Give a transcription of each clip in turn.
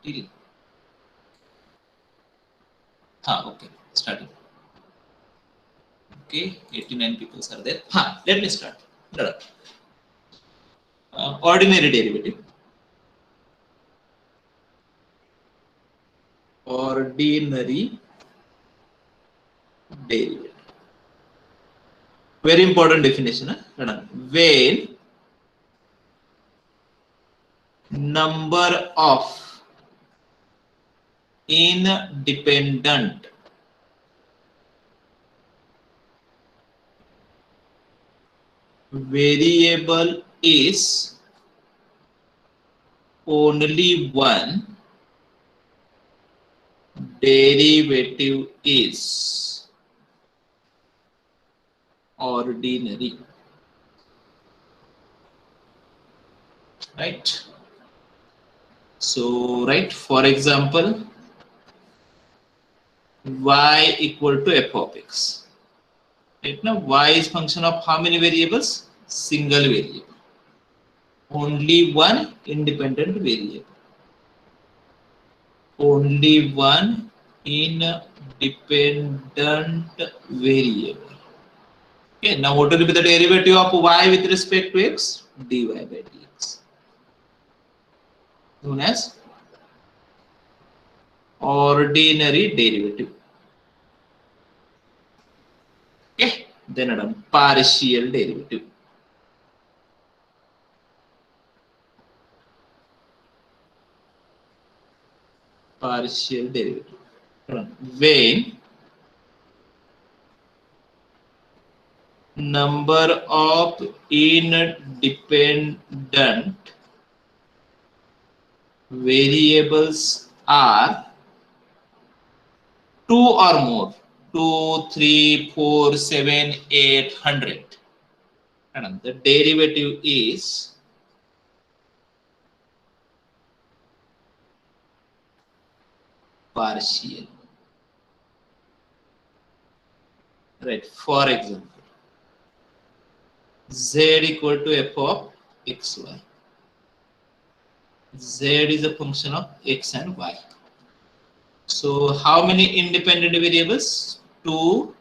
till okay, starting. Okay, 89 people are there. Let me start. Ordinary derivative. Ordinary derivative. Very important definition. When number of independent variable is only one, derivative is ordinary. Right? So, right, for example, y equal to f of x. Right now, y is function of how many variables? Single variable. Only one independent variable. Only one independent variable. Okay, now what will be the derivative of y with respect to x? Dy by dx. Known as ordinary derivative. Okay, then adam partial derivative. Partial derivative. When number of independent variables are 2 or more, 2, 3, 4, 7, 8, 100. And the derivative is partial. Right, for example, z equal to f of xy. Z is a function of x and y. So how many independent variables? 2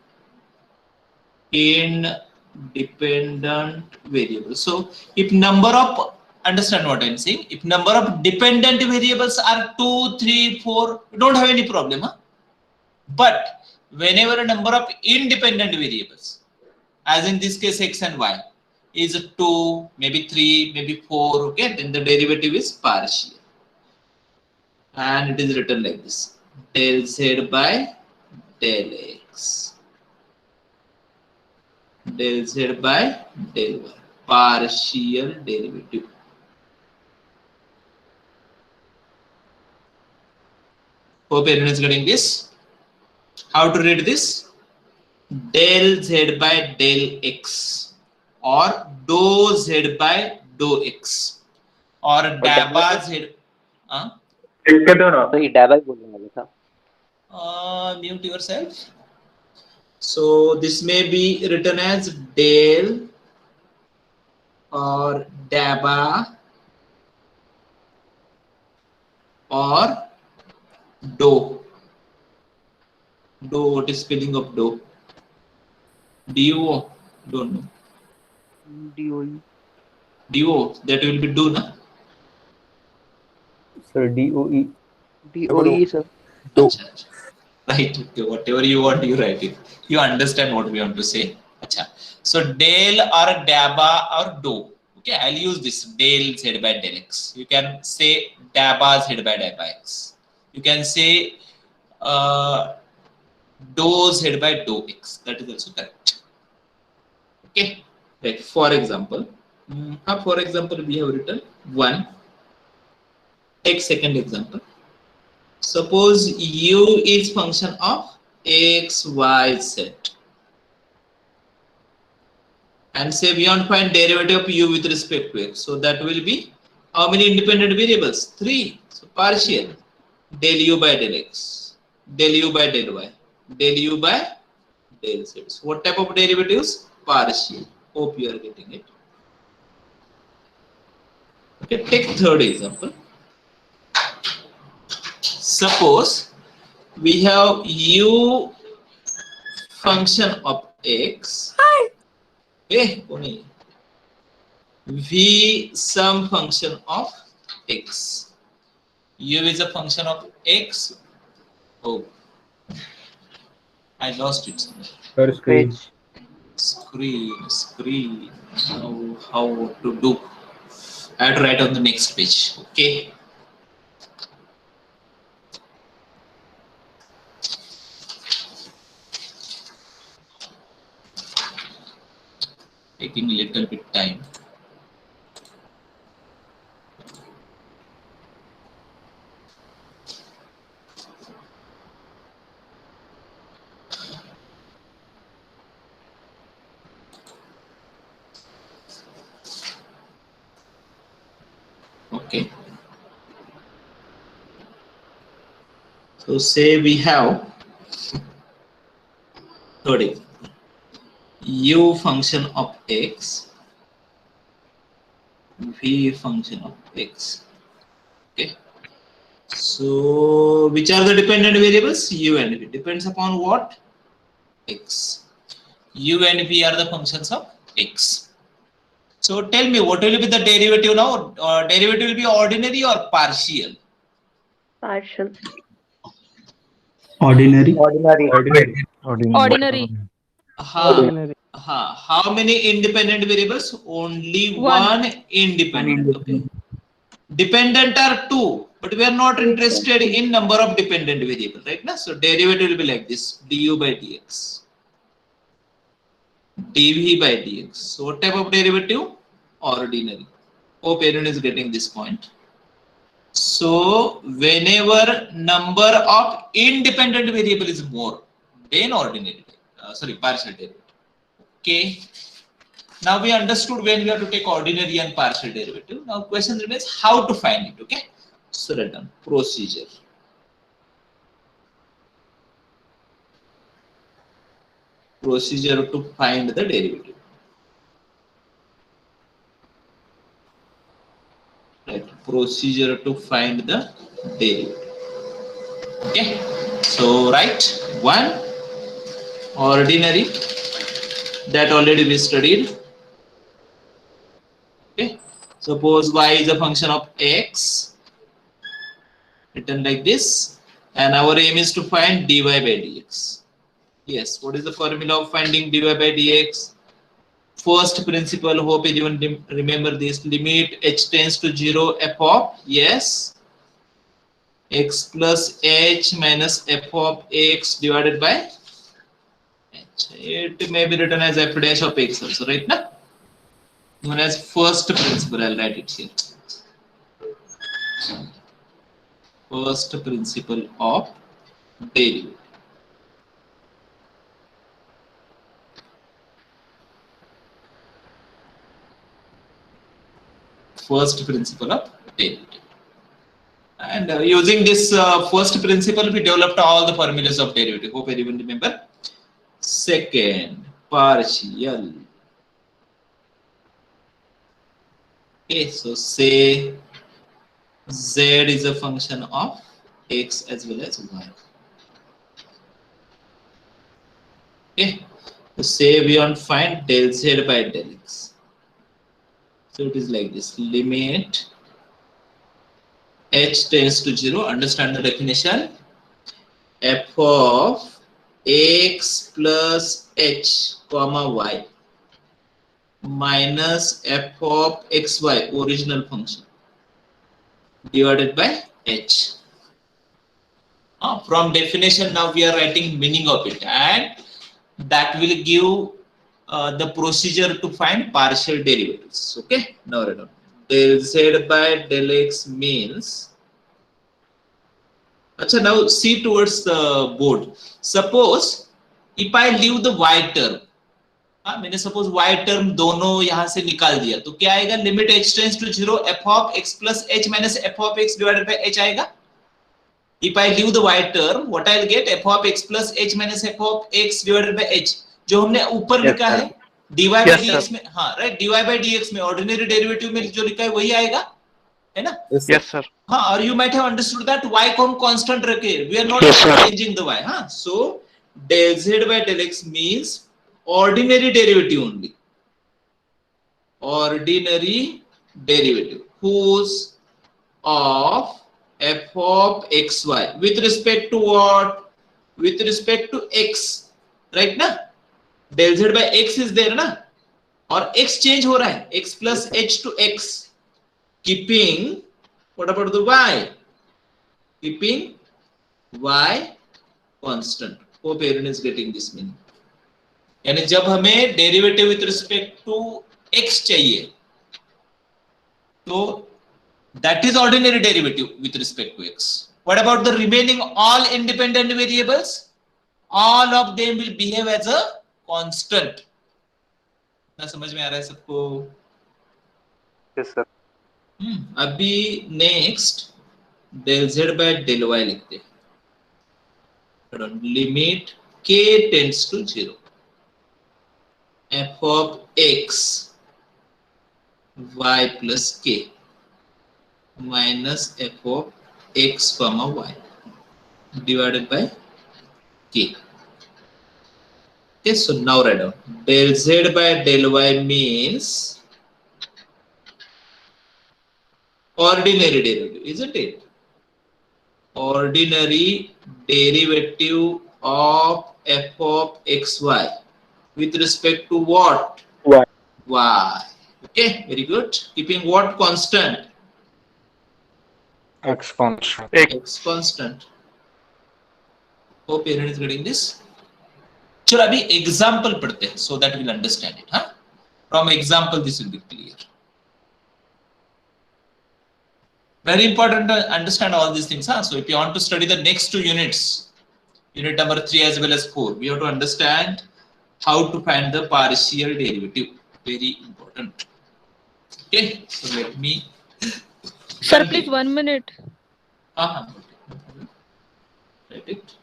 independent variables. So if number of, understand what I'm saying, if number of dependent variables are 2, 3, 4, you don't have any problem. But whenever a number of independent variables, as in this case x and y, is 2, maybe 3, maybe 4, okay, then the derivative is partial. And it is written like this: del z by del x. Del z by del y. Partial derivative. Hope everyone is getting this. How to read this? Del z by del x, or dou z by dou x, or dabba z. तो ये डैबा ही बोलने वाला था. Mute yourself. So this may be written as del or dabba or do. Do, what is spelling of do? Do, don't know. DOE. Do, that will be do, na? Sir, DOE. DOE, sir. Achha, achha. Right, okay, whatever you want, you write it. You understand what we want to say. Achha. So del or dabba or do. Okay, I'll use this del z by del x. You can say dabba z by dabba x. You can say do z by do x. That is also correct. Okay, right. For example, we have written one. Take second example. Suppose u is function of x, y, z, and say we want to find derivative of u with respect to x. So that will be how many independent variables? 3. So partial. Del u by del x, del u by del y, del u by del z. So what type of derivatives? Partial. Hope you are getting it. Okay, take third example. suppose we have u function of x, v some function of x. U is a function of x. Oh, I lost it. Your screen. Screen. How to do? I have to write on the next page. Okay. Taking a little bit time. Okay. So say we have u function of x, v function of x. Okay. So which are the dependent variables? U and v. Depends upon what? X. U and v are the functions of x. So tell me, what will be the derivative now? Derivative will be ordinary or partial? Partial. Ordinary. Ordinary. How many independent variables? Only one independent. Okay. Dependent are two, but we are not interested in number of dependent variables, right? Na? So derivative will be like this: du by dx, dv by dx. So what type of derivative? Ordinary. Hope everyone is getting this point. So whenever number of independent variable is more, then ordinary. Partial derivative. Okay. Now we understood when we have to take ordinary and partial derivative. Now question remains how to find it. Okay. So write down procedure. Procedure to find the derivative. Right. Procedure to find the derivative. Okay. So write one ordinary. That already we studied. Okay. Suppose y is a function of x, written like this, and our aim is to find dy by dx. Yes, what is the formula of finding dy by dx? First principle, hope everyone remember this: limit h tends to 0 f of, yes, x plus h minus f of x divided by h. It may be written as f dash of x also, right? Na? Known as first principle. I'll write it here. First principle of derivative. First principle of derivative. And using this first principle, we developed all the formulas of derivative. Hope everyone remember. Second, partial. Okay, so say z is a function of x as well as y. Okay, so say we want to find del z by del x. So it is like this: limit h tends to 0. Understand the definition: f of x plus h comma y minus f of xy original function divided by h. From definition, now we are writing meaning of it, and that will give the procedure to find partial derivatives. Okay, now write down del z by del x means. Achha, now see towards the board. Suppose if I leave the y term, मैंने suppose y term दोनों यहाँ से निकाल दिया, तो क्या आएगा? Limit h tends to 0 f of x plus h minus f of x divided by h आएगा. If I leave the y term, what I'll get? F of x plus h minus f of x divided by h. जो हमने ऊपर लिखा है dy by dx में, हाँ right, dy by dx में ordinary derivative में जो लिखा है वही आएगा, है ना? Yes sir. हाँ, or you might have understood that y को हम constant रखे, we are not Yes, sir. changing the y, हाँ. So del z by del x means ordinary derivative only. Ordinary derivative whose of f of xy with respect to what? With respect to x, right ना? Del z by x is there ना? और x change हो रहा है, x plus h to x, keeping what about the y? Keeping y constant. Hope everyone is getting this meaning. यानी जब हमें derivative with respect to x चाहिए, तो that is ordinary derivative with respect to x. What about the remaining all independent variables? All of them will behave as a constant. ना समझ में आ रहा है सबको? Yes, sir. अभी next del z by del y लिखते हैं. Limit k tends to 0. F of x y plus k minus f of x comma y divided by k. Okay, so now write down del z by del y means ordinary derivative, isn't it? Ordinary derivative of f of xy with respect to what? Y. Y. Okay, very good. Keeping what constant? X constant. X constant. Hope everyone is getting this. चलो अभी example पढ़ते हैं so that we'll understand it. हाँ? From example this will be clear. Very important to understand all these things. Huh? So if you want to study the next 2 units, unit number 3 as well as 4, we have to understand how to find the partial derivative. Very important. Okay, so let me. Sir, please 1 minute. Write it.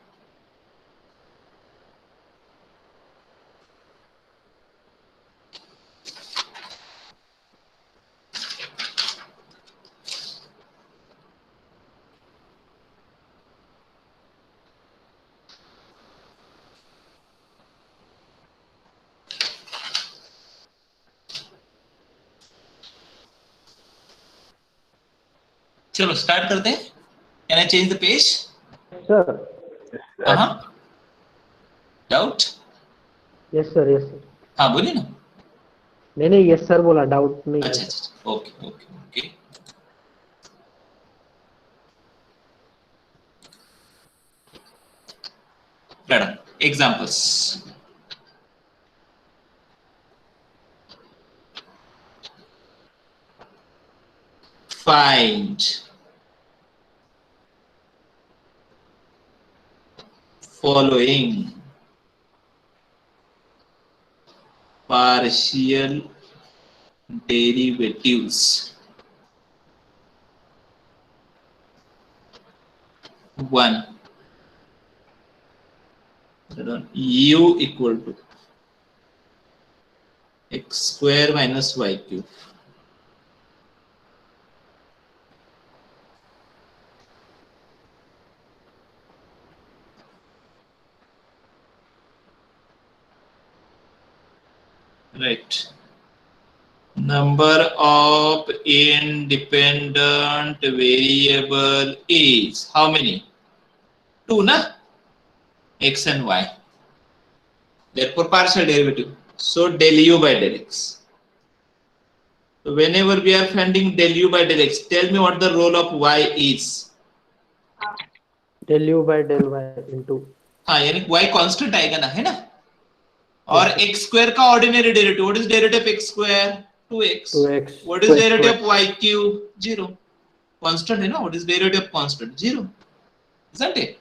चलो start करते हैं. Can I change the page? Sir. Doubt? Yes sir, yes sir. हाँ बोलिए ना. नहीं yes sir बोला, doubt नहीं. अच्छा अच्छा, okay okay okay. Madam examples. Find following partial derivatives. 1. U equal to x square minus y cube. Right. Number of independent variable is how many? 2 na? X and y. Therefore partial derivative. So del u by del x. So whenever we are finding del u by del x, tell me what the role of y is. del u by del y into. हाँ यानी y constant आएगा ना, है ना? और x square का ordinary derivative. What is derivative of x square? 2x. 2x. What is derivative of y cube? 0. Constant है ना? What is derivative of constant? 0. Isn't it?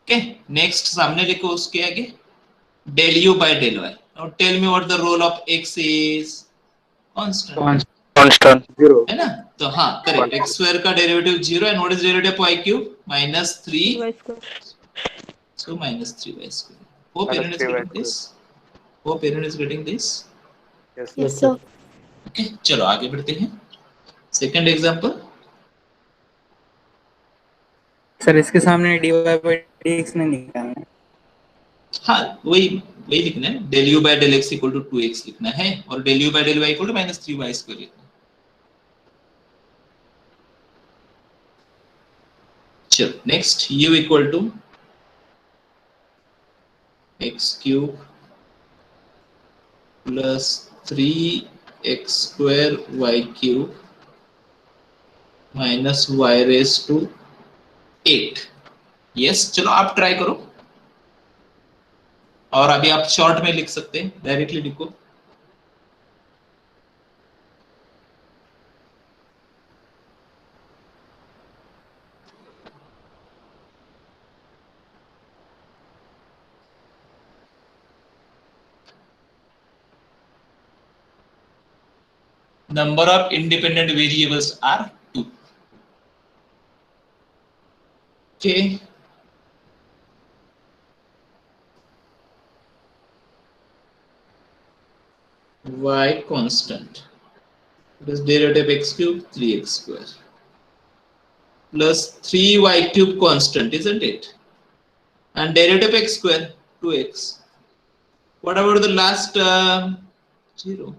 Okay. Next सामने लिखो उसके आगे del u by del y. Now tell me what the role of x is. Constant. Constant. 0. है ना? तो हाँ correct. X square का derivative 0 and what is derivative of y cube? Minus 3. So minus 3y square. Hope everyone is getting this. Hope everyone is getting this. Yes. Yes, sir. Okay, चलो आगे बढ़ते हैं. Second example, sir इसके सामने dy by dx नहीं निकालना है। हाँ वही वही लिखना है, del u by del x equal to 2x लिखना है और del u by del y इक्वल टू -3y स्क्वायर लिखना है। चलो next, u equal to x cube plus 3x square y cube minus y raise to 8। Yes, चलो आप ट्राई करो, और अभी आप शॉर्ट में लिख सकते हैं, डायरेक्टली लिखो। Number of independent variables are 2. Okay. Y constant. It is derivative x cube 3x square plus 3y cube constant, isn't it? And derivative x square 2x. What about the last 0?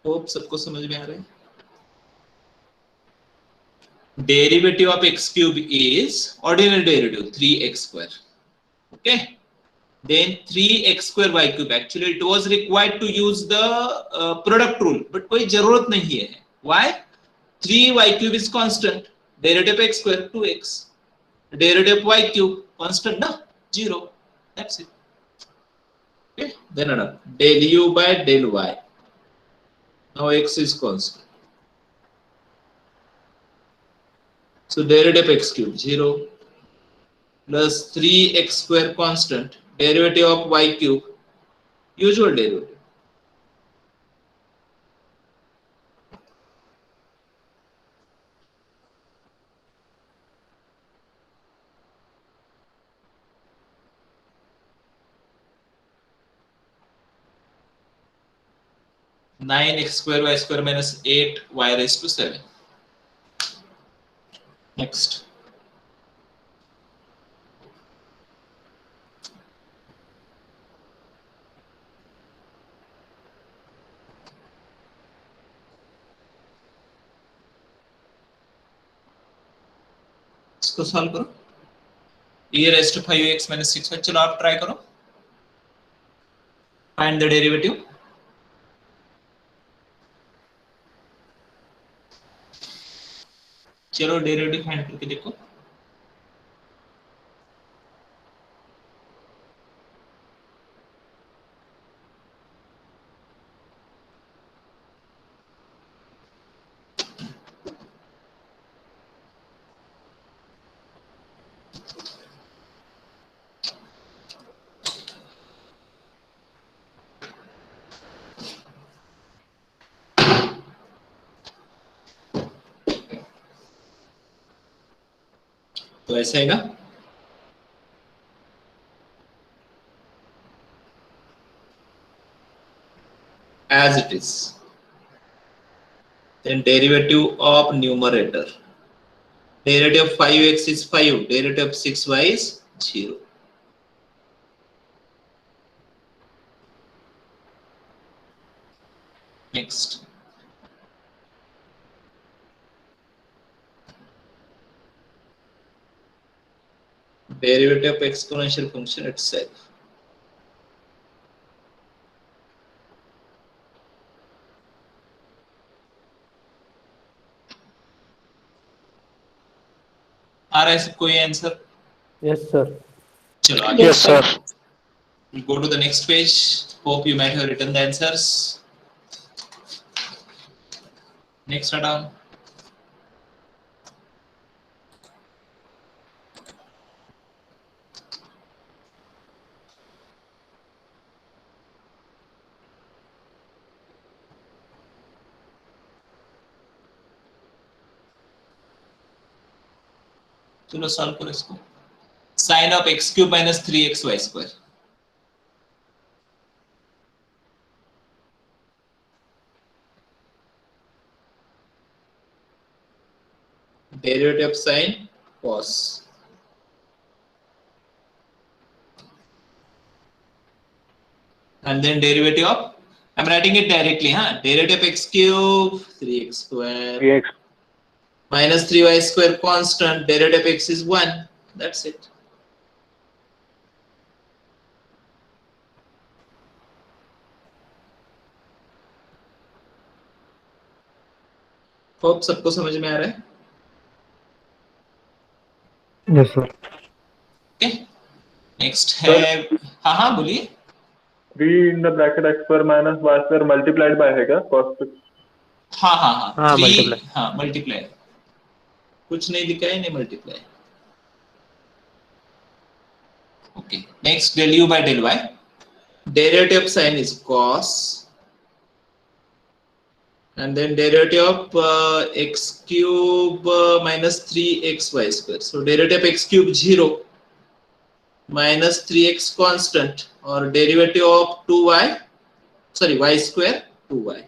Hope सबको समझ में आ रहा है। Derivative of x cube is ordinary derivative 3x square. Okay. Then 3x square y cube. Actually, it was required to use the product rule, but कोई जरूरत नहीं है. Why? 3y cube is constant. Derivative x square 2x. Derivative y cube constant ना 0. That's it. Okay. Then another del u by del y. Now x is constant. So derivative x cube 0 plus 3x square constant, derivative of y cube, usual derivative. Nine x square minus 8 y raised to 7. Next. इसको solve करो, e raised to 5x minus 6y. चलो आप try करो, find the derivative. चलो derivative find करके देखो। तो ऐसा है ना, as it is. Then derivative of numerator. Derivative of 5x is 5. Derivative of 6y is 0. Next. Derivative of exponential function itself. आ रहा है कोई आंसर? Yes, sir. चलो आगे। Yes, sir. We'll go to the next page. Hope you might have written the answers. Next, Adam. चलो solve करो इसको। Sine of x cube minus 3xy square. derivative of sine cos. And then derivative of, I'm writing it directly, huh? Derivative of x cube 3x square 3x. minus 3y square constant, derivative of x is 1. That's it. Hope सबको समझ में आ रहा है? Yes, sir. Okay next है, हाँ हाँ बोलिए। 3 in the bracket x square minus y square multiplied by है क्या cos 6? हाँ हाँ हाँ हाँ, 3 multiply. हाँ मल्टीप्लाई, कुछ नहीं दिखा है, नहीं multiply. Okay next del u by del y, derivative of sine is cos, and then derivative of x cube minus 3xy square. So derivative of x cube 0 minus 3x constant, or derivative of 2y, sorry y square 2y.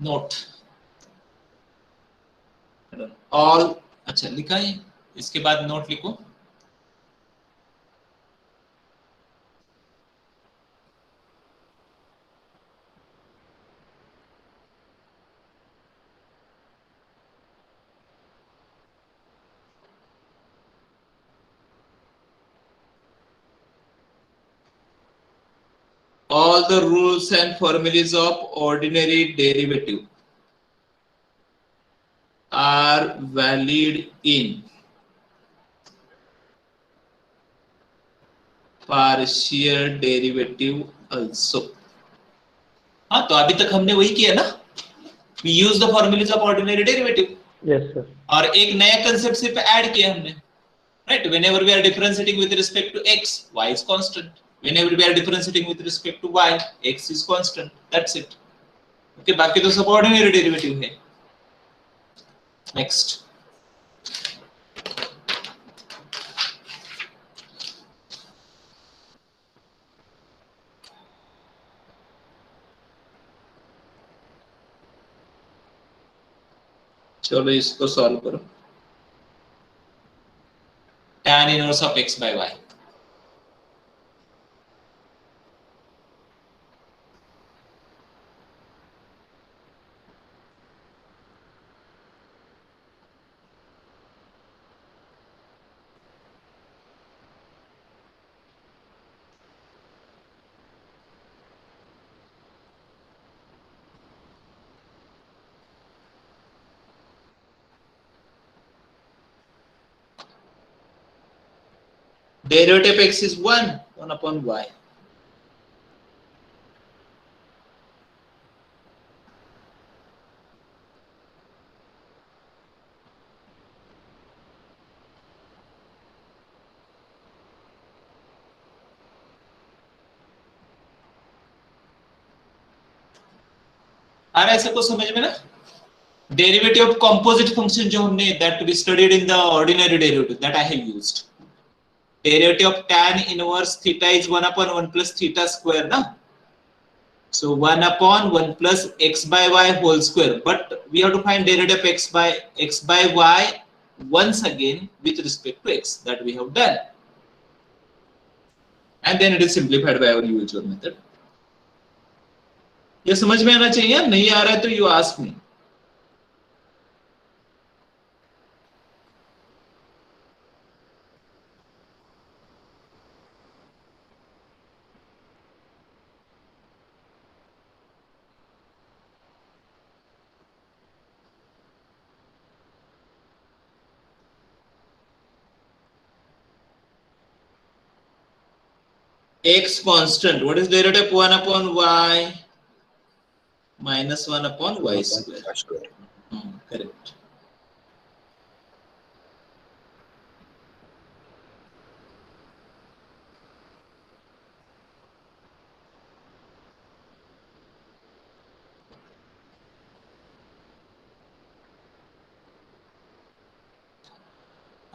Note all, अच्छा लिखा है, इसके बाद note लिखो। All the rules and formulas of ordinary derivative are valid in partial derivative also. हाँ तो अभी तक हमने वही किया ना, we use the formulas of ordinary derivative. Yes, sir. और एक नया कंसेप्ट सिर्फ ऐड किया हमने, right? Whenever we are differentiating with respect to x, y is constant. Whenever we are differentiating with respect to y, x is constant. That's it. Okay, बाकी तो सब ordinary derivative है. Next. चलो इसको solve करो। tan inverse of x by y. Derivative of x is 1 upon y. आ रहा है सबको समझ में ना? Derivative of composite function जो हमने that we studied in the ordinary derivative that I have used. Derivative of tan inverse theta is 1 upon 1 plus theta square ना? So 1 upon 1 plus x by y whole square. But we have to find derivative of x by y once again with respect to x. That we have done. And then it is simplified by our usual method. ये समझ में आना चाहिए, नहीं आ रहा है तो you ask me. X constant. What is derivative of 1 upon y minus 1 upon y square? Correct.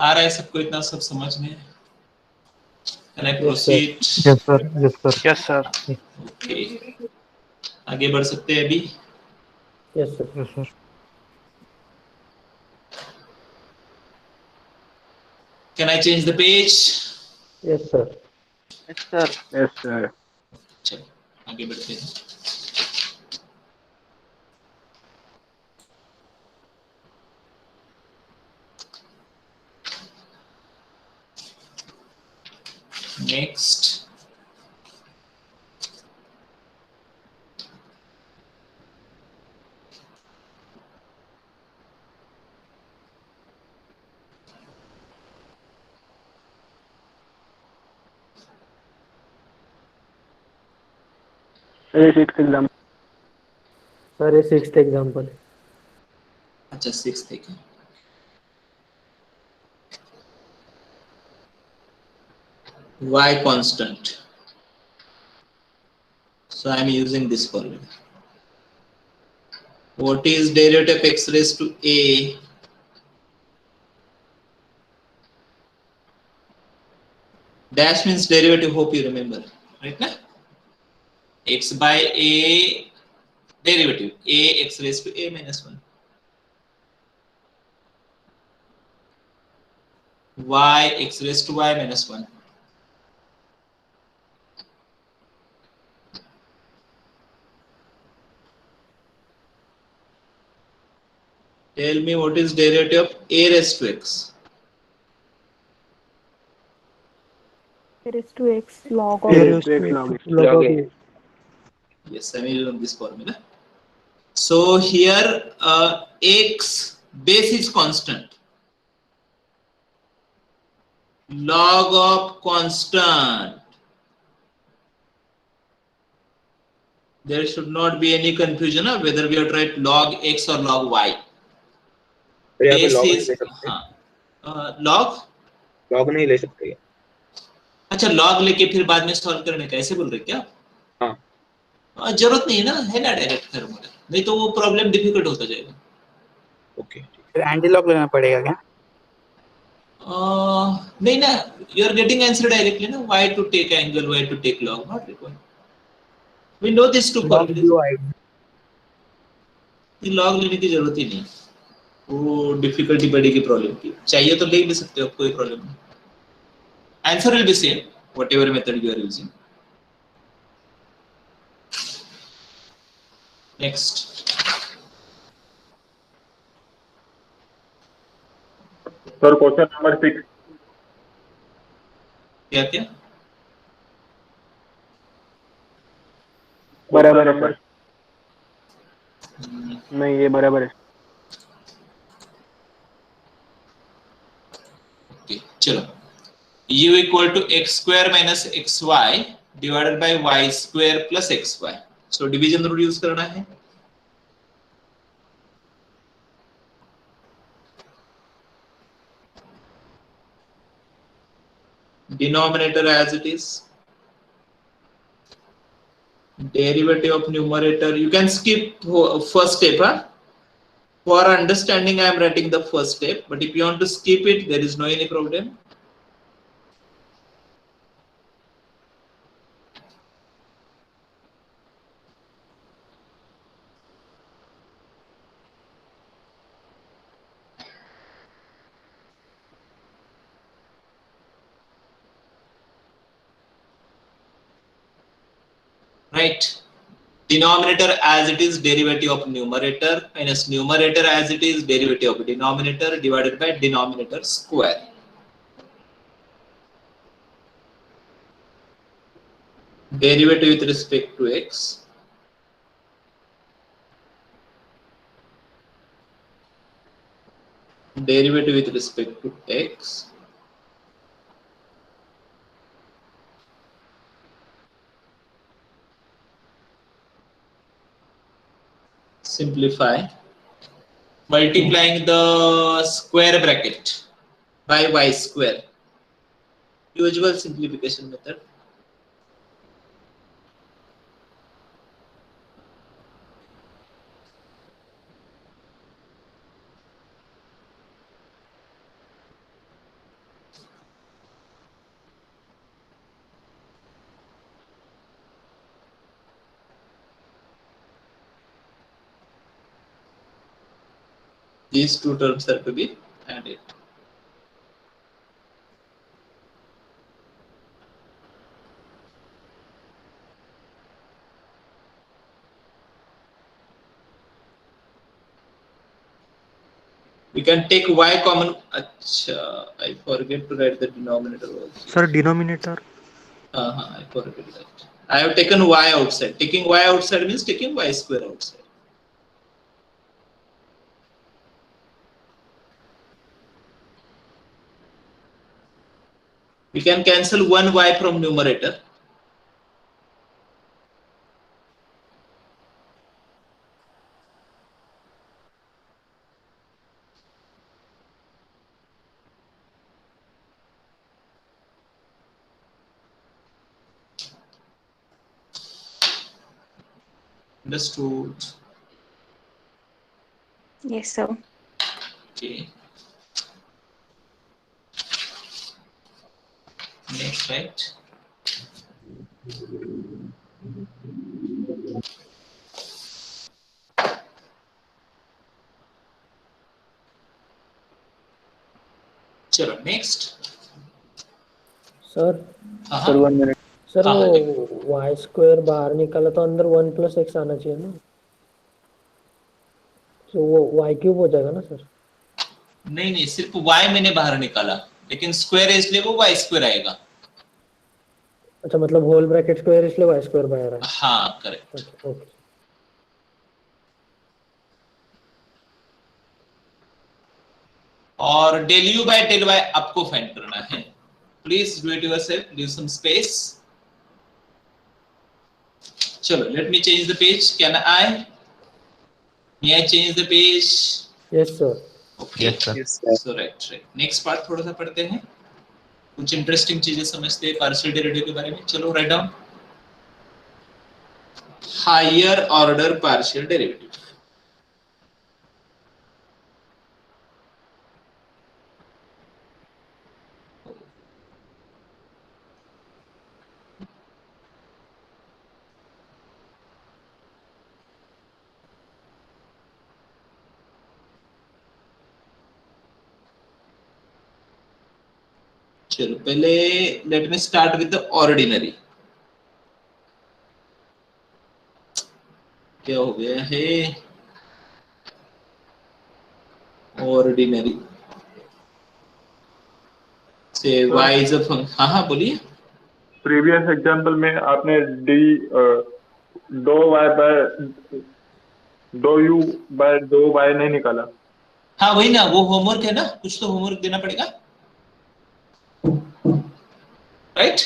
आ रहा है सबको इतना सब समझ में? Can I Yes, sir. Proceed? Yes, sir. Yes, sir. Yes, sir. Okay, आगे बढ़ सकते हैं अभी? Yes, sir. Yes, sir. Can I change the page? Yes, sir. Yes, sir. Yes, sir. चलो आगे बढ़ते हैं. Next. A sixth example. Sir, ये sixth example है. अच्छा 6th है. Y constant. So I am using this formula. What is derivative of x raised to a? Dash means derivative, hope you remember, right now? X by a derivative, a x raised to a minus 1. Y x raised to y minus 1. Tell me what is derivative of a raised to x? raised to x log A of raised to x log. Log of A. Yes, I am using this formula. So here x base is constant. Log of constant. There should not be any confusion of whether we are to write log x or log y. Base is log. Log नहीं ले सकते क्या? अच्छा log लेके फिर बाद में solve करने का ऐसे बोल रहे क्या? हाँ. जरूरत नहीं है ना, है ना डायरेक्ट फार्मूला, नहीं तो वो प्रॉब्लम डिफिकल्ट होता जाएगा. ओके. फिर एंटी लॉग लेना पड़ेगा क्या? नहीं ना, you are getting answer directly ना. Y to take angle, Y to take log, not required. We know this two log formulas. ड्यू आई. ये लॉग लेने की जरूरत ही नहीं, वो डिफिकल्टी बढ़ेगी प्रॉब्लम की. चाहिए तो ले भी सकते हो, कोई प्रॉब्लम नहीं. Answer will be same whatever method you are using. Next. Sir, question number 6. क्या क्या? बराबर है सर. नहीं, ये बराबर है. ओके चलो. U equal to x square minus xy divided by y square plus xy. So division rule use करना है. Denominator as it is. Derivative of numerator. You can skip first step. Huh? For understanding, I am writing the first step. But if you want to skip it, there is no any problem. Right. Denominator as it is derivative of numerator minus numerator as it is derivative of denominator divided by denominator square. Derivative with respect to x. Derivative with respect to x. Simplify. Multiplying the square bracket by y square. Usual simplification method. These two terms are to be added. We can take y common. Acha, I forget to write the denominator also. Sir, denominator. I forget that. I have taken y outside. Taking y outside means taking y square outside. We can cancel one y from numerator. Understood? Yes, sir. Okay. Next, right? चलो next. Sir हाँ, 1 minute. Sir हाँ, वो Y square बाहर निकाला तो अंदर 1 + x आना चाहिए ना, तो वो वाई क्यूब हो जाएगा ना सर? नहीं सिर्फ y मैंने बाहर निकाला, लेकिन स्क्वायर है इसलिए वो y स्क्वायर आएगा. अच्छा, मतलब होल ब्रैकेट स्क्वायर इसलिए वाई स्क्वायर बाहर है. हाँ करेक्ट. अच्छा, ओके. और del u by del y आपको फाइंड करना है. Please do it yourself, leave some space. चलो let me change the page. Can I may I change the page? Yes sir. Okay. So right. Next part थोड़ा सा पढ़ते हैं, कुछ interesting चीजें समझते हैं पार्शियल डेरिवेटिव के बारे में. चलो write down. Higher order partial derivative. चलो पहले let me start with the ordinary. क्या हो गया है? ऑर्डिनरी से y इज अ फंक्शन. हाँ बोलिए. प्रीवियस एग्जांपल में आपने डी दो वाई बाय दो यू बाय दो वाई नहीं निकाला. हाँ वही ना, वो होमवर्क है ना, कुछ तो होमवर्क देना पड़ेगा, राइट?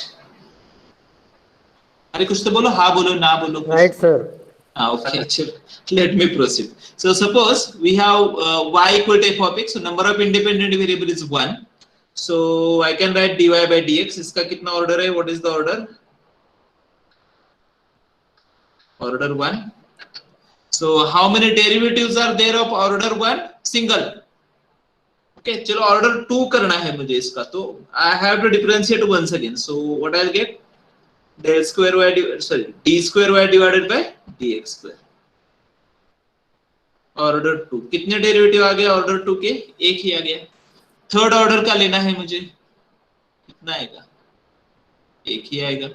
अरे कुछ तो बोलो, हाँ बोलो ना बोलो. Right sir. Okay, let me proceed. So suppose we have y equal to f of x, so number of independent variable is 1. So I can write dy by dx. इसका कितना ऑर्डर है? What is the order? Order 1. So how many derivatives are there of order 1? Single. Okay, चलो order 2 करना है मुझे इसका, तो I have to differentiate once again. So what I'll get? Del square y d square y divided by dx square. Order 2. कितने derivative आ गए order 2 के? एक ही आ गया. थर्ड ऑर्डर का लेना है मुझे, कितना आएगा? एक ही आएगा.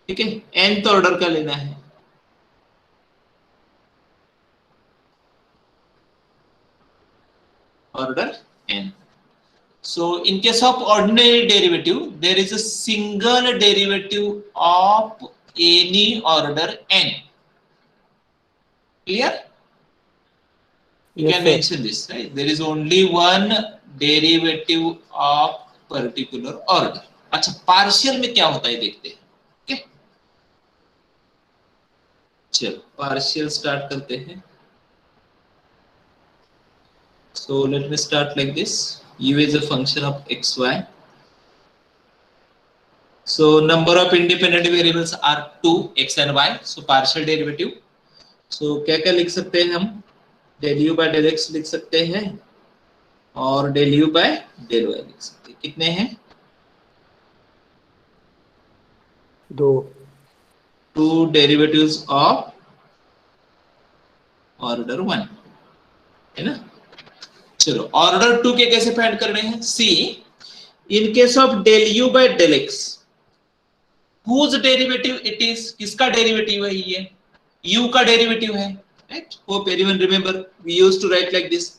ठीक है. nth ऑर्डर का लेना है. Order n. So in case of ordinary derivative, there is a single derivative of any order n. Clear? You Yes, can sir. mention this, right? There is only one derivative of particular order. अच्छा, partial में क्या होता है देखते हैं. Okay, चलो partial start करते हैं. So let me start like this. U is a function of xy. So number of independent variables are 2, x and y. So partial derivative. So क्या क्या लिख सकते हैं हम? del u by del x लिख सकते हैं और del u by del y लिख सकते हैं. कितने हैं? 2. 2 derivatives of ऑर्डर 1 है ना। चलो ऑर्डर 2 के कैसे फाइंड करने हैं? See in case of del u by del x, whose derivative it is, किसका डेरिवेटिव है? ये u का डेरिवेटिव है, right. Hope everyone remember we used to write like this.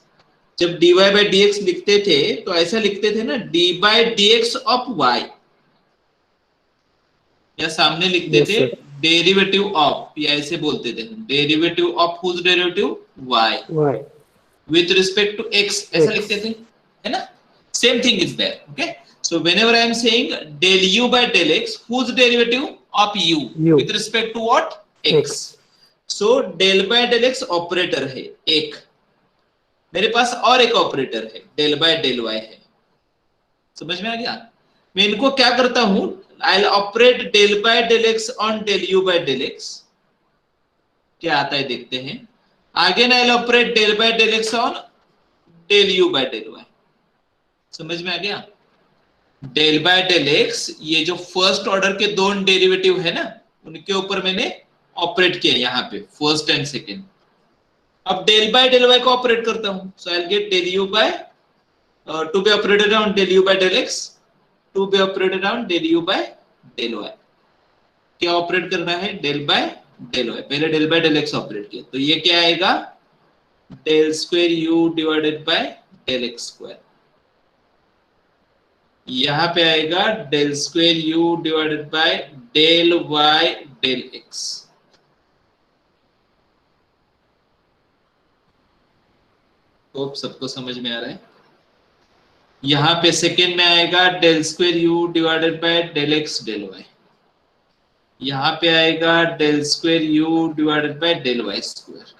जब dy by dx लिखते थे तो ऐसा लिखते थे ना, d by dx of y, या सामने लिखते Yes, थे sir. डेरिवेटिव ऑफ, या ऐसे बोलते थे derivative of whose derivative y Y. with respect to x, ऐसा X. लिखते थे, है ना। Same thing is there, okay. So whenever I am saying del u by del x, whose derivative of u U. with respect to what? x. So del by del x operator है एक, मेरे पास और एक operator है del by del y है। समझ में आ गया? मैं इनको क्या करता हूं, I'll operate del by del x on del u by del x, क्या आता है देखते हैं। Again I'll operate del by del x on del u by del y। समझ में आ गया? del by del x, ये जो फर्स्ट ऑर्डर के दोनों डेरिवेटिव है ना, उनके ऊपर मैंने ऑपरेट किया यहाँ पे, फर्स्ट एंड सेकेंड। अब del by del y को ऑपरेट करता हूं, so I'll get del u by to be operated on del u by del x, to be operated on del u by del y। क्या operate करना है? del by del y। पहले del by del x operate किया, तो ये क्या आएगा? del square u divided by del x square. यहां पे आएगा del square u divided by del y del x। Hope सबको समझ में आ रहा है। यहां पे सेकेंड में आएगा del square u divided by del x del y। यहां पे आएगा del square u divided by del y square.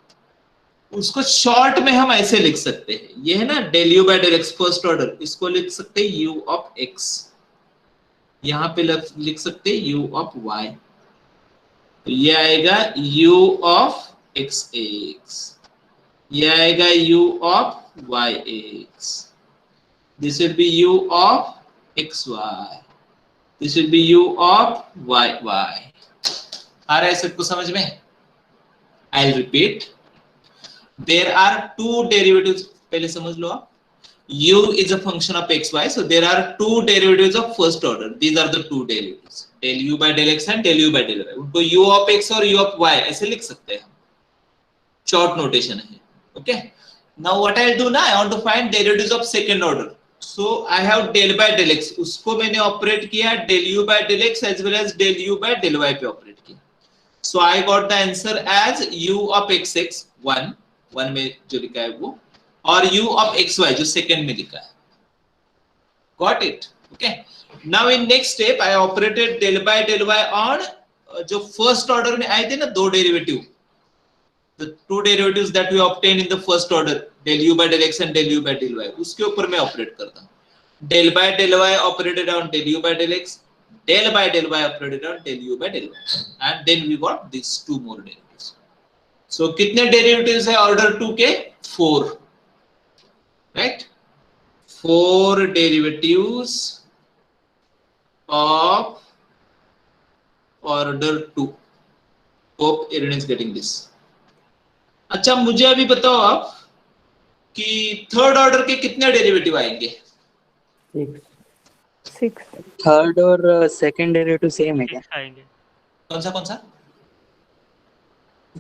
उसको शॉर्ट में हम ऐसे लिख सकते हैं, ये है ना del u by del x first order, इसको लिख सकते हैं u ऑफ x। यहां पे लिख सकते हैं u ऑफ y, तो ये आएगा u ऑफ xx, ये आएगा u of yx, this will be u of xy, this will be u of yy। आ रहा है सबको समझ में? I'll repeat, there are two derivatives, पहले समझ लो आप। u is a function of xy, so there are two derivatives of first order, these are the two derivatives, del u by del x and del u by del y। उनको u of x और u of y ऐसे लिख सकते हैं, short notation है, okay. Now what I'll do now, I want to find derivatives of second order, so I have del by del x, उसको मैंने operate किया del u by del x as well as del u by del y पे operate किया, so I got the answer as u of xx 1 में जो लिखा है वो, और u of xy जो सेकंड में लिखा है। Got it? Okay. Now in next step I operated del by del y on जो फर्स्ट ऑर्डर में आए थे ना दो derivative, the two derivatives that we obtain in the first order, del u by del x and del u by del y, उसके ऊपर मैं operate करता हूँ। del by del y operated on del u by del x, del by del y operated on del u by del y, and then we got these two more derivatives। so कितने derivatives है order 2 के? 4, right? 4 derivatives of order 2। hope everyone is getting this। अच्छा मुझे अभी बताओ आप कि third order के कितने डेरिवेटिव आएंगे? 6 थर्ड और सेकंड डेरिवेटिव सेम है क्या? कौन सा?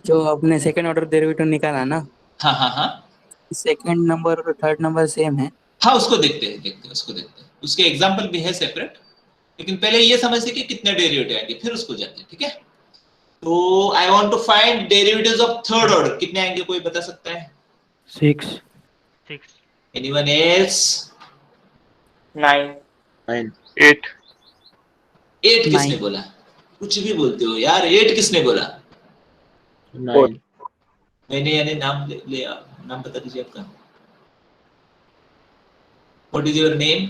जो आपने सेकंड ऑर्डर डेरिवेटिव निकाला ना, हाँ, सेकंड नंबर और थर्ड नंबर सेम है। हाँ उसको देखते हैं, उसके एग्जांपल भी है सेपरेट, लेकिन पहले ये समझते कि कितने डेरिवेटिव आएंगे फिर उसको जानते हैं, ठीक है। तो I want to find derivatives of third order, कितने आएंगे कोई बता सकता है? 6 एनीवन एल्स? 9 8 8 किसने बोला? कुछ भी बोलते हो यार, 8 किसने बोला? 9 मैंने यानी नाम नाम बता दीजिए आपका। What is your name?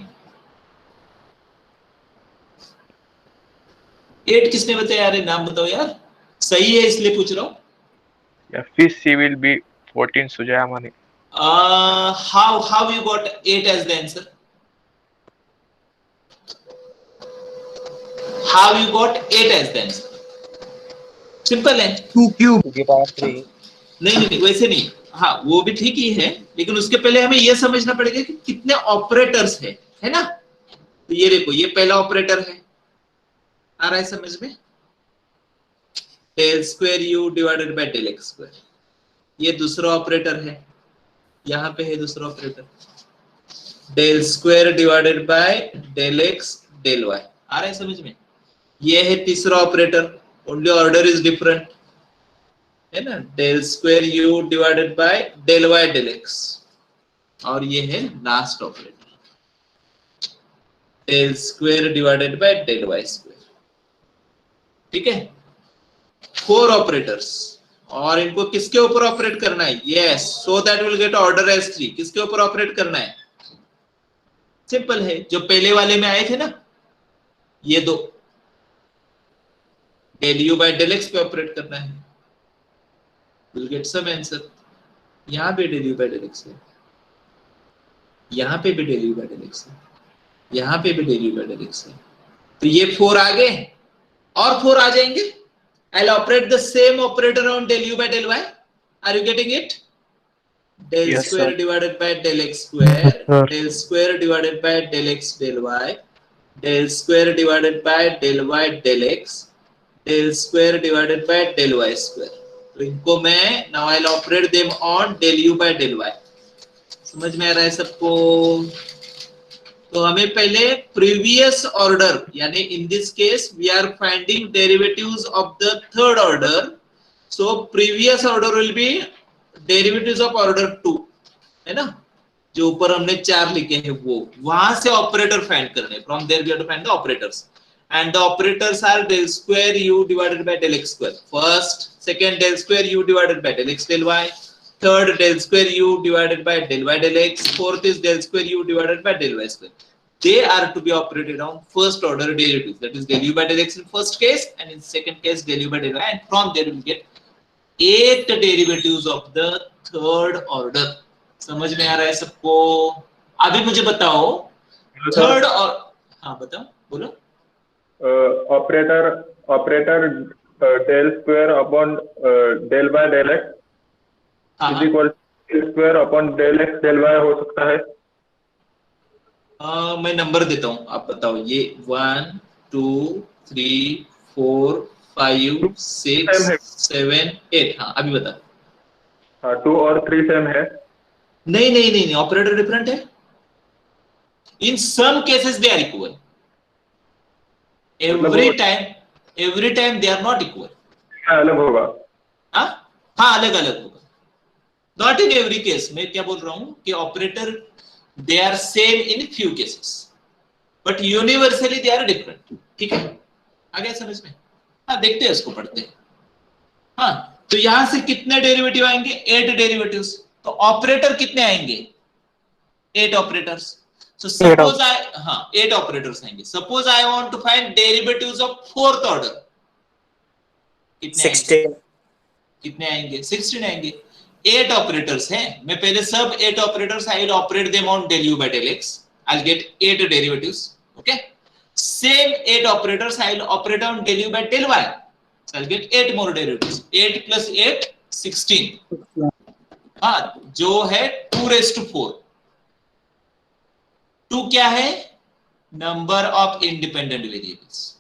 8 किसने बताया? यार नाम बताओ यार, सही है इसलिए पूछ रहा हूँ। Yeah, fish she will be 14 Sujaya Mani. How you got 8 as the answer? How you got 8 as the answer? Simple है। 2 की पावर 3 नहीं वैसे नहीं, हाँ वो भी ठीक ही है, लेकिन उसके पहले हमें यह समझना पड़ेगा कि कितने ऑपरेटर्स है ना। तो ये देखो, ये पहला ऑपरेटर है, आ रहा है समझ में, del square u divided by del x square. ये दूसरा ऑपरेटर है, यहाँ पे है दूसरा operator, del square divided by del x del y, आ रहा है समझ में। ये है तीसरा operator, only order is different, है ना, del square u divided by del y del x. और ये है last operator, del square divided by del y square. ठीक है, 4 ऑपरेटर्स, और इनको किसके ऊपर ऑपरेट करना है? Yes, so that will get order as 3। किसके ऊपर ऑपरेट करना है? सिंपल है, जो पहले वाले में आए थे ना, ये दो, del u by del x पे ऑपरेट करना है, विल गेट सम आंसर। यहां पे del u by del x है, यहां पे भी del u by del x है, यहां पे भी del u by del x है। तो ये 4 आ गए और 4 आ जाएंगे। I'll operate the same operator on del u by del y. Are you getting it? Del Yes, square sir. divided by del x square, Sir. del square divided by del x del y, del square divided by del y del x, del square divided by del y square. तो इनको मैं now I'll operate them on del u by del y. समझ में आ रहा है सबको? तो हमें पहले प्रीवियस ऑर्डर, यानी in this case we are finding derivatives of the third order, so previous order will be derivatives of order 2, है ना, जो ऊपर हमने 4 लिखे हैं वो, वहां से ऑपरेटर फाइंड करने, from there we have to find the operators, and the operators are del square u divided by del x square first, second del square u divided by del x del y, third del square u divided by del y del x, fourth is del square u divided by del y square. They are to be operated on first order derivatives, that is del u by del x in first case, and in second case del u by del y, and from there we will get 8 derivatives of the third order. समझ में आ रहा है सबको? अभी मुझे बताओ third और, हाँ बताओ, बोलो। Operator del square upon del by del x is equal to square upon del x del y हो सकता है? मैं नंबर देता हूँ, आप बताओ। ये 1 2 3 4 5 6 7 8, हाँ अभी बता। हाँ, 2 और 3 सेम है? नहीं, ऑपरेटर डिफरेंट है। In some cases they are equal, every time they are not equal. अलग होगा? हाँ अलग अलग होगा, नॉट इन एवरी केस। मैं क्या बोल रहा हूं कि operator they are same in few cases, but universally they are different. ठीक है, आ गया समझ में? हाँ देखते हैं, इसको पढ़ते हैं। हाँ, तो यहां से कितने डेरिवेटिव आएंगे? 8 डेरिवेटिव्स। तो ऑपरेटर कितने आएंगे? 8 ऑपरेटर्स। सो सपोज आई, हाँ 8 ऑपरेटर्स आएंगे। Suppose I want to find derivatives of fourth order, कितने 16. कितने आएंगे? 16 आएंगे। 8 ऑपरेटर्स हैं, मैं पहले सब 8 operators I will operate them on del u by del x, I will get 8 derivatives. Okay, same 8 operators I will operate on del u by del y, so I'll get 8 more derivatives. 8 plus 8 16, हाँ जो है 2 raised to 4। 2 क्या है? Number of independent variables.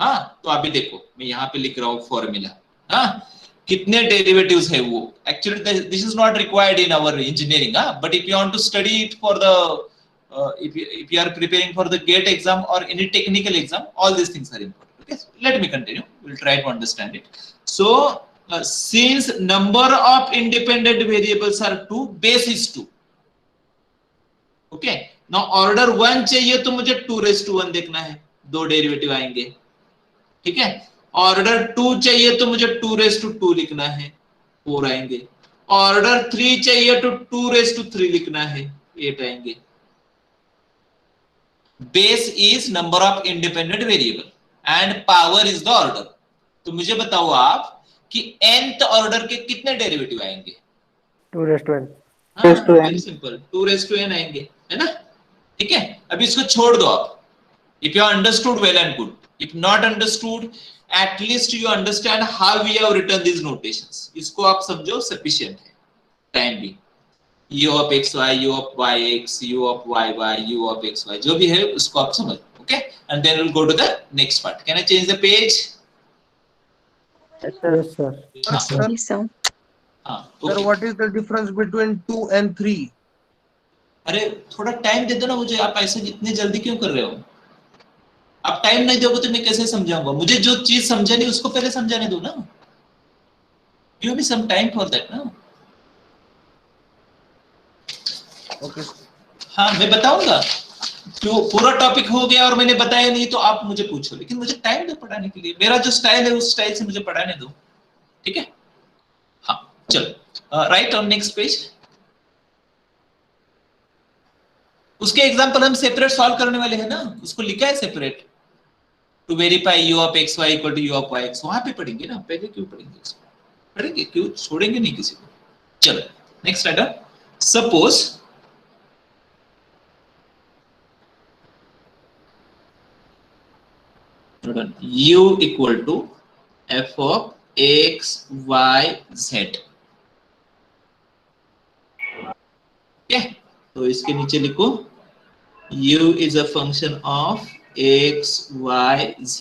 हाँ, तो अभी देखो मैं यहां पे लिख रहा हूं फॉर्मूला। हाँ, कितने डेरिवेटिव्स है वो? Actually this is not required in our engineering, but if you want to study it for the if you are preparing for the GATE exam or any technical exam, all these things are important. Okay, so let me continue, we'll try to understand it. So since number of independent variables are 2, base is 2. Okay, now order 1 चाहिए तो मुझे 2 raised to 1 देखना है, 2 derivative आएंगे। ठीक है, order 2 चाहिए तो मुझे 2 raised to 2 लिखना है, 4 आएंगे। ऑर्डर 3 चाहिए तो 2 raised to 3 लिखना है, 8 आएंगे। Base is number of independent variable and power is the order. तो मुझे बताओ आप कि nth ऑर्डर के कितने डेरिवेटिव आएंगे? 2 raised to n। Very simple, 2 raised to n आएंगे, है ना? ठीक है, अभी इसको छोड़ दो आप। If you understood, well and good. If not understood, at least you understand how we have written these notations, इसको आप समझो सफिशिएंट है टाइम भी। u of xy, u of yx, u of yy, u of xy, जो भी है उसको आप समझ, okay, and then we'll go to the next part. Can I change the page? Yes, sir. Yes, sir. हाँ, Sir, okay. what is the difference between 2 and 3? अरे थोड़ा time दे दो ना मुझे, आप ऐसे इतने जल्दी क्यों कर रहे हो? आप टाइम नहीं दोगे तो मैं कैसे समझाऊंगा? मुझे जो चीज समझा नहीं उसको पहले समझाने दो ना। Give me some time for that ना। Okay. हाँ, मैं बताऊंगा। जो पूरा टॉपिक हो गया और मैंने बताया नहीं तो आप मुझे पूछो, लेकिन मुझे टाइम दो पढ़ाने के लिए। मेरा जो स्टाइल है उस स्टाइल से मुझे पढ़ाने दो, ठीक है? हाँ, चलो, राइट ऑन नेक्स्ट पेज। उसके एग्जांपल हम सेपरेट सॉल्व करने वाले हैं ना, उसको लिखा है separate. To verify u of xy equal to u of yx, वहां पे पढ़ेंगे ना, पहले क्यों पढ़ेंगे इसको? पढ़ेंगे क्यों, छोड़ेंगे नहीं किसी को। चलो next item, suppose u equal to f of x y z, ठीक है? तो इसके नीचे लिखो u is a function of x y z.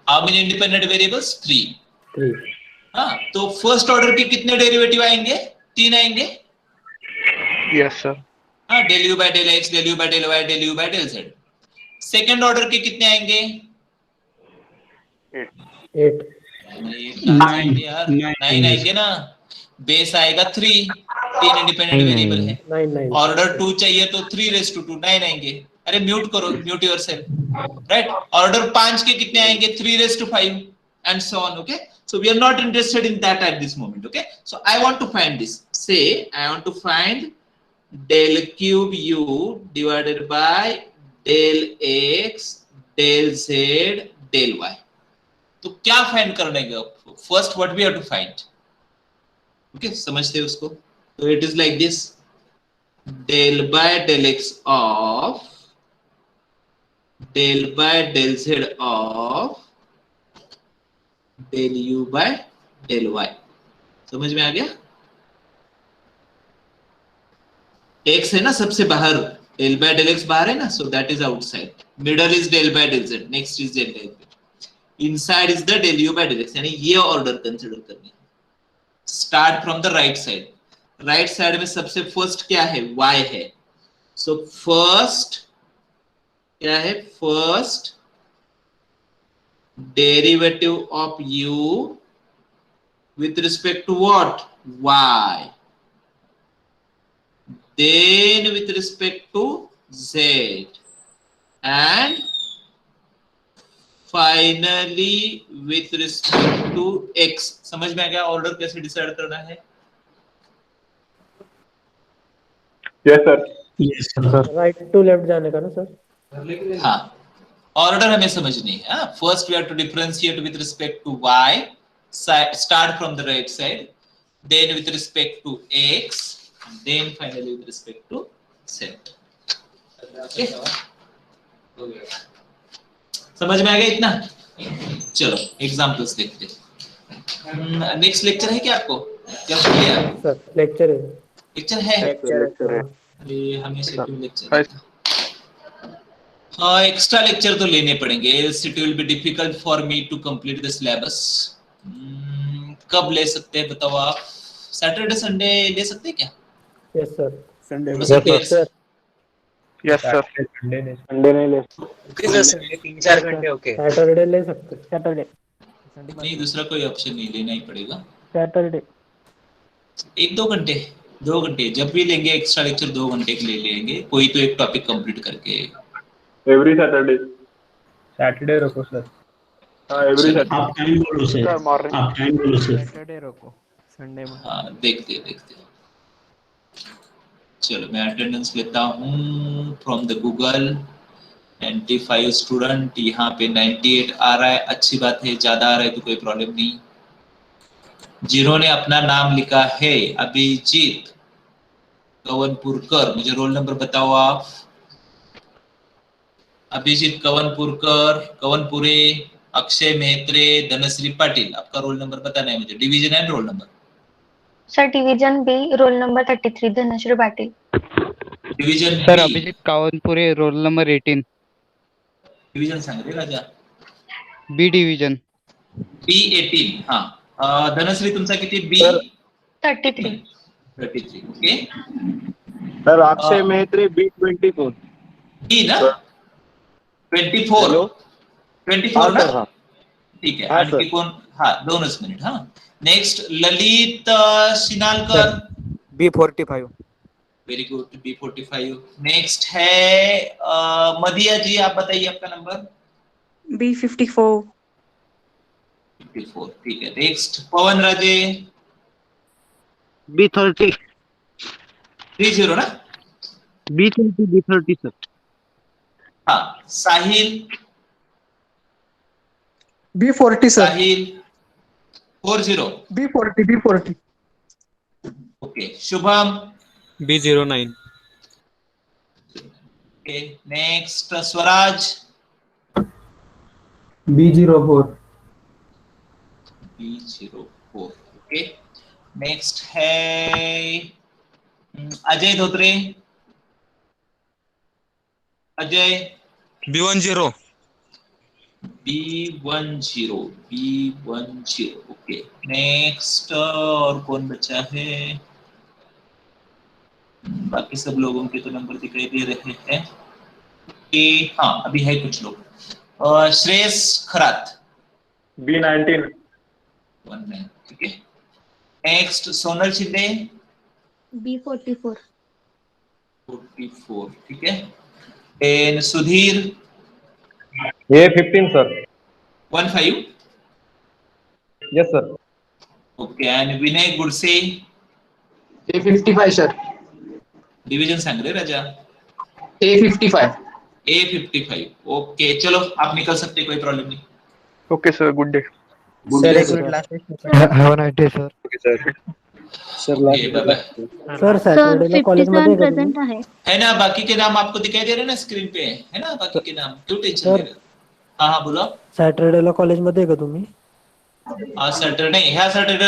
How many independent variables? 3. 3. हाँ, तो फर्स्ट ऑर्डर के कितने डेरिवेटिव आएंगे? 3 आएंगे। Yes, sir. हाँ, del u by del x, del u by del y, del u by del z। Second order के कितने आएंगे? 8. 9 आएंगे ना। बेस आएगा 3, 3 इंडिपेंडेंट वेरिएबल है। 9. ऑर्डर 2 चाहिए तो 3 9 आएंगे। अरे म्यूट करो, म्यूट योरसेल्फ, राइट? ऑर्डर 5 के कितने आएंगे? 3 and so on, okay? So we are not interested in that at this moment, okay? So I want to find this. Say I want to find del cube u divided by del x del z del y. तो क्या find करने का? First what we have to find, okay, समझते हैं उसको? तो it is like this, del by del x of del by del z of del u by del y। समझ में आ गया? x है ना सबसे बाहर, del by del x बाहर है ना, so that is outside। middle is del by del z, next is del by del z, inside is the del u by del x, यानी ये ऑर्डर कंसीडर करनी है। Start from the right side, right side में सबसे first क्या है? y है। So first क्या है? First derivative of u with respect to what? y, then with respect to z, and finally with respect to x। समझ में आ गया ऑर्डर कैसे डिसाइड करना है? Yes, sir. Right to left जाने का ना सर? हाँ, ऑर्डर हमें समझनी है। First we have to differentiate with respect to y, start from the right side, then with respect to x, then finally with respect to z। समझ में आ गया इतना? चलो एग्जांपल्स देखते हैं। नेक्स्ट लेक्चर है क्या आपको? क्या सुन लिया? सर लेक्चर है। लेक्चर है? अरे हमेशा क्यों लेक्चर? हाँ, एक्स्ट्रा लेक्चर तो लेने पड़ेंगे, else it will be difficult for me to complete the syllabus। कब ले सकते हैं बताओ आप? सैटरडे संडे ले सकते हैं क्या? Yes sir. Yes, sir. Sunday नहीं ले संडे 3-4 घंटे ओके। सैटरडे ले सकते। सैटरडे नहीं, दूसरा कोई ऑप्शन नहीं, लेना ही पड़ेगा। सैटरडे 1-2 घंटे, 2 घंटे जब भी लेंगे एक्स्ट्रा लेक्चर 2 घंटे के ले लेंगे, कोई तो एक टॉपिक कंप्लीट करके। Every Saturday. सैटरडे रखो सर। हाँ, एवरी सैटरडे। आप टाइम बोलो सर, आप टाइम बोलो सर। सैटरडे रखो, संडे में। हाँ, देखते देखते। चलो मैं अटेंडेंस लेता हूँ फ्रॉम द गूगल। 95 स्टूडेंट, यहाँ पे 98 आ रहा है, अच्छी बात है। ज्यादा आ रहा है तो कोई प्रॉब्लम नहीं। जिन्होंने अपना नाम लिखा है अभिजीत कवनपुरकर, मुझे रोल नंबर बताओ आप। अभिजीत कवनपुरकर, कवनपुरे, अक्षय मेहत्रे, धनश्री पाटिल, आपका रोल नंबर बताना है मुझे, division and roll number. Sir division B roll number 33 Dhanashree Patil. Division sir B, Abhijit Kavanpure roll number 18 division सांग रे राजा। बी डिव्हिजन B18, हाँ। धनश्री तुमचा किती? B 33 33, okay. Sir Akshay Mehatre B24 B ना 24, 24 ना, ठीक आहे। आणखी कोण? हा, 2च मिनिट। हा, next Lalit Shinalkar, B45 very good, B45। Next है मदिया जी, आप बताइए आपका नंबर। B54 54, ठीक है। नेक्स्ट पवन राजे, B30 30 ना, B30 सर। हाँ। Sahil, B40 sir. Sahil 40, B40 okay. Shubham, B09 okay. Next Swaraj, B04 B04, okay. Next है Ajay Dhotre, Ajay B10 B10, okay. Next और कौन बचा है? बाकी सब लोगों के तो नंबर दिखाई दे रहे हैं कि हाँ, अभी है कुछ लोग। श्रेयस खरात B19 19, ठीक है। नेक्स्ट सोनल शिंदे B44 44, ठीक है। And Sudhir A15 sir. 15, yes sir. Okay. And Vinay Gudse, A55 sir. Division सांग रे राजा। A55 A55, okay. चलो आप निकल सकते, कोई प्रॉब्लम नहीं। Okay sir, good day. Sir एक minute last have a nice day sir. Okay sir. Okay, bye bye. Sir सॅटर्डेला कॉलेजमध्ये आहे का तुम्ही? आहे। है ना, बाकी के नाम आपको दिखाई दे रहे हैं ना स्क्रीन पे, है ना बाकी के नाम, क्यों टेंशन ले रहे हो? हाँ हाँ बोलो। सॅटर्डेला कॉलेजमध्ये आहे का तुम्ही? सॅटरडे, ह्या सॅटरडे